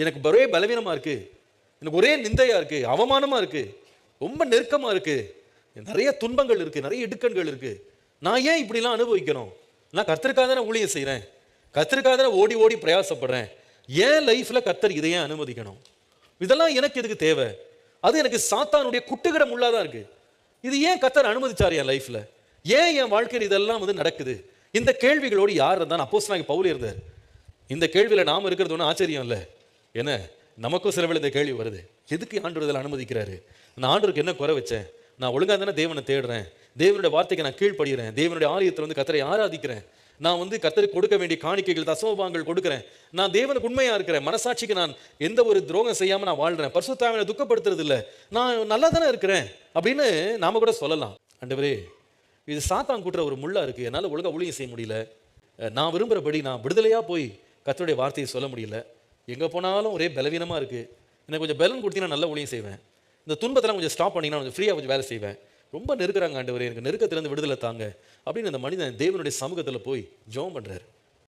எனக்கு ஒரே பலவீனமாக இருக்குது, எனக்கு ஒரே நிந்தையாக இருக்குது, அவமானமாக இருக்குது, ரொம்ப நெருக்கமாக இருக்குது, நிறைய துன்பங்கள் இருக்குது, நிறைய இடுக்கண்கள் இருக்குது. நான் ஏன் இப்படிலாம் அனுபவிக்கணும்? நான் கர்த்தருக்காக தானே ஊழியம் செய்கிறேன், கர்த்தருக்காக தானே ஓடி ஓடி பிரயாசப்படுறேன். ஏன் லைஃப்பில் கர்த்தர் இதை ஏன் அனுமதிக்கணும்? இதெல்லாம் எனக்கு எதுக்கு தேவை? அது எனக்கு சாத்தானுடைய குட்டுகிற முள்ளாக தான் இருக்குது. இது ஏன் கர்த்தர் அனுமதிச்சார் என் லைஃப்பில்? ஏன் என் வாழ்க்கையில் இதெல்லாம் நடக்குது? இந்த கேள்விகளோடு யார் இருந்தால் அப்போஸ்தலனாகிய பவுல் இருந்தார். இந்த கேள்வியில் நாம் இருக்கிறது ஒன்றும் ஆச்சரியம் இல்லை. ஏன்னா நமக்கும் சில வேளை இந்த கேள்வி வருது, எதுக்கு ஆண்டவர் இதெல்லாம் அனுமதிக்கிறாரு? நான் ஆண்டவருக்கு என்ன குறை வச்சேன்? நான் ஒழுங்காக தானே தேவனை தேடுறேன், தேவனுடைய வார்த்தைக்கு நான் கீழ்ப்படுகிறேன், தேவனுடைய ஆலயத்தில் கர்த்தரை ஆராதிக்கிறேன், நான் கர்த்தருக்கு கொடுக்க வேண்டிய காணிக்கைகள் தசமபாகங்கள் கொடுக்குறேன், நான் தேவனுக்கு உண்மையாக இருக்கிறேன், மனசாட்சிக்கு நான் எந்த ஒரு துரோகம் செய்யாமல் நான் வாழ்கிறேன், பரிசுத்த ஆவியை துக்கப்படுத்துறது இல்லை, நான் நல்லா தானே இருக்கிறேன் அப்படின்னு நாம கூட சொல்லலாம். ஆண்டவரே, இது சாத்தான் கூட்டுற ஒரு முள்ளா இருக்குது, என்னால் ஒழுங்காக ஊழியம் செய்ய முடியல, நான் விரும்புகிறபடி நான் விடுதலையாக போய் கர்த்தருடைய வார்த்தையை சொல்ல முடியல, எங்கே போனாலும் ஒரே பலவீனமாக இருக்குது, எனக்கு கொஞ்சம் பலன் கொடுத்தீங்கன்னா நல்ல ஊழியம் செய்வேன், இந்த துன்பத்தெல்லாம் கொஞ்சம் ஸ்டாப் பண்ணிங்கன்னா கொஞ்சம் ஃப்ரீயாக கொஞ்சம் வேலை செய்வேன், ரொம்ப நெருக்கிறாங்க ஆண்டவரே, எனக்கு நெருக்கத்திலேருந்து விடுதலை தாங்க அப்படின்னு அந்த மனிதன் தேவனுடைய சமூகத்தில் போய் ஜெபம் பண்ணுறாரு.